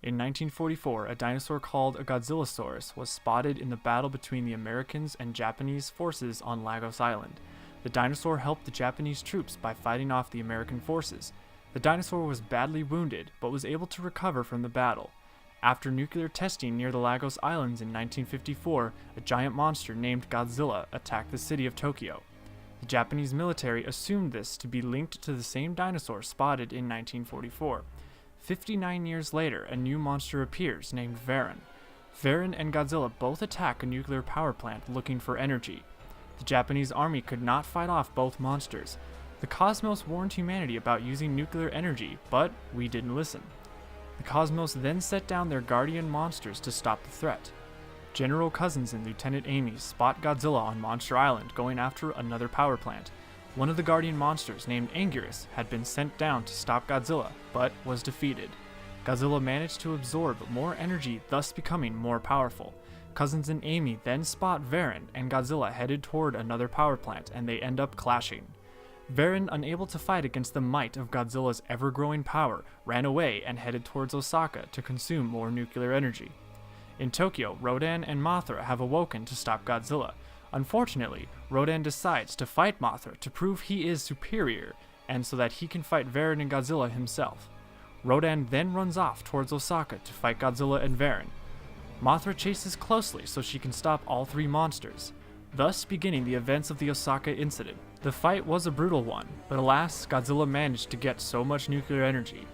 In 1944, a dinosaur called a Godzillasaurus was spotted in the battle between the Americans and Japanese forces on Lagos Island. The dinosaur helped the Japanese troops by fighting off the American forces. The dinosaur was badly wounded, but was able to recover from the battle. After nuclear testing near the Lagos Islands in 1954, a giant monster named Godzilla attacked the city of Tokyo. The Japanese military assumed this to be linked to the same dinosaur spotted in 1944. 59 years later, a new monster appears named Varan. Varan and Godzilla both attack a nuclear power plant looking for energy. The Japanese army could not fight off both monsters. The cosmos warned humanity about using nuclear energy, but we didn't listen. The cosmos then set down their guardian monsters to stop the threat. General Cousins and Lieutenant Amy spot Godzilla on Monster Island going after another power plant. One of the guardian monsters, named Anguirus, had been sent down to stop Godzilla, but was defeated. Godzilla managed to absorb more energy, thus becoming more powerful. Cousins and Amy then spot Varan and Godzilla headed toward another power plant, and they end up clashing. Varan, unable to fight against the might of Godzilla's ever-growing power, ran away and headed towards Osaka to consume more nuclear energy. In Tokyo, Rodan and Mothra have awoken to stop Godzilla. Unfortunately, Rodan decides to fight Mothra to prove he is superior, and so that he can fight Varan and Godzilla himself. Rodan then runs off towards Osaka to fight Godzilla and Varan. Mothra chases closely so she can stop all three monsters, thus beginning the events of the Osaka incident. The fight was a brutal one, but alas, Godzilla managed to get so much nuclear energy.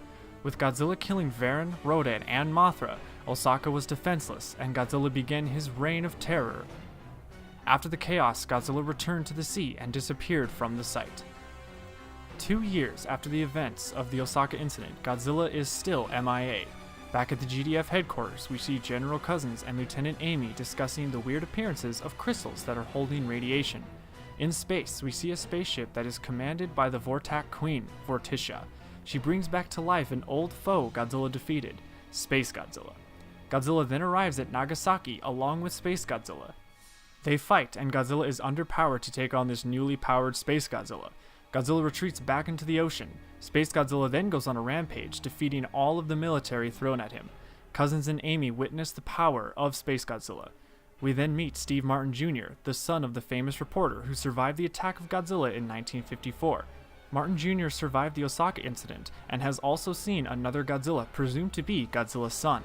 With Godzilla killing Varan, Rodan, and Mothra, Osaka was defenseless, and Godzilla began his reign of terror. After the chaos, Godzilla returned to the sea and disappeared from the site. 2 years after the events of the Osaka incident, Godzilla is still MIA. Back at the GDF headquarters, we see General Cousins and Lieutenant Amy discussing the weird appearances of crystals that are holding radiation. In space, we see a spaceship that is commanded by the Vortak Queen, Vorticia. She brings back to life an old foe Godzilla defeated, Space Godzilla. Godzilla then arrives at Nagasaki along with Space Godzilla. They fight, and Godzilla is underpowered to take on this newly powered Space Godzilla. Godzilla retreats back into the ocean. Space Godzilla then goes on a rampage, defeating all of the military thrown at him. Cousins and Amy witness the power of Space Godzilla. We then meet Steve Martin Jr., the son of the famous reporter who survived the attack of Godzilla in 1954. Martin Jr. survived the Osaka incident, and has also seen another Godzilla presumed to be Godzilla's son.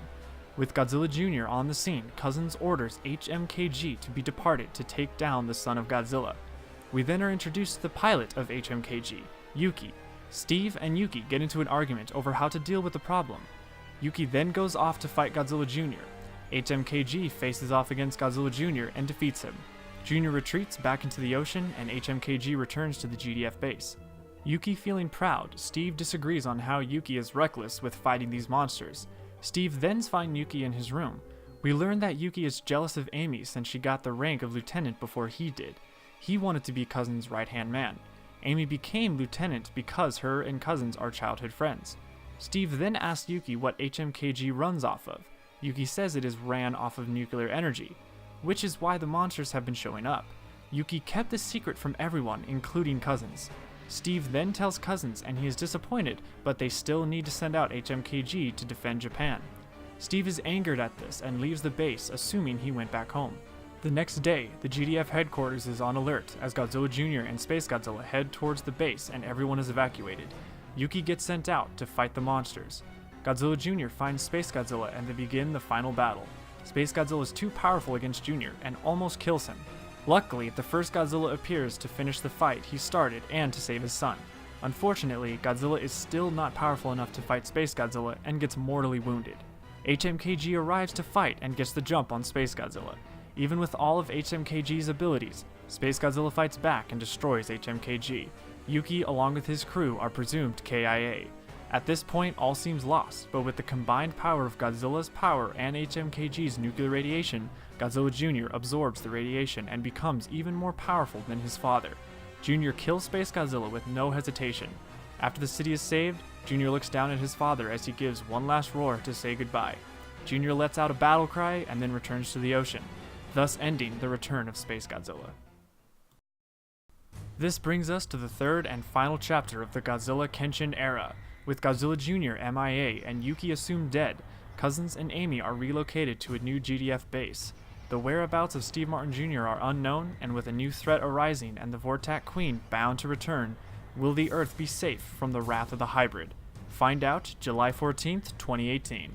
With Godzilla Jr. on the scene, Cousins orders HMKG to be departed to take down the son of Godzilla. We then are introduced to the pilot of HMKG, Yuki. Steve and Yuki get into an argument over how to deal with the problem. Yuki then goes off to fight Godzilla Jr. HMKG faces off against Godzilla Jr. and defeats him. Jr. retreats back into the ocean, and HMKG returns to the GDF base. Yuki feeling proud, Steve disagrees on how Yuki is reckless with fighting these monsters. Steve then finds Yuki in his room. We learn that Yuki is jealous of Amy since she got the rank of lieutenant before he did. He wanted to be Cousins' right-hand man. Amy became lieutenant because her and Cousins are childhood friends. Steve then asks Yuki what HMKG runs off of. Yuki says it is ran off of nuclear energy, which is why the monsters have been showing up. Yuki kept this secret from everyone, including Cousins. Steve then tells Cousins, and he is disappointed, but they still need to send out HMKG to defend Japan. Steve is angered at this and leaves the base, assuming he went back home. The next day, the GDF headquarters is on alert as Godzilla Jr. and Space Godzilla head towards the base and everyone is evacuated. Yuki gets sent out to fight the monsters. Godzilla Jr. finds Space Godzilla and they begin the final battle. Space Godzilla is too powerful against Jr. and almost kills him. Luckily, the first Godzilla appears to finish the fight he started and to save his son. Unfortunately, Godzilla is still not powerful enough to fight Space Godzilla and gets mortally wounded. HMKG arrives to fight and gets the jump on Space Godzilla. Even with all of HMKG's abilities, Space Godzilla fights back and destroys HMKG. Yuki, along with his crew, are presumed KIA. At this point, all seems lost, but with the combined power of Godzilla's power and HMKG's nuclear radiation, Godzilla Jr. absorbs the radiation and becomes even more powerful than his father. Jr. kills Space Godzilla with no hesitation. After the city is saved, Jr. looks down at his father as he gives one last roar to say goodbye. Jr. lets out a battle cry and then returns to the ocean, thus ending the return of Space Godzilla. This brings us to the third and final chapter of the Godzilla Kenshin era. With Godzilla Jr. MIA and Yuki assumed dead, Cousins and Amy are relocated to a new GDF base. The whereabouts of Steve Martin Jr. are unknown, and with a new threat arising and the Vortak Queen bound to return, will the Earth be safe from the wrath of the hybrid? Find out July 14th, 2018.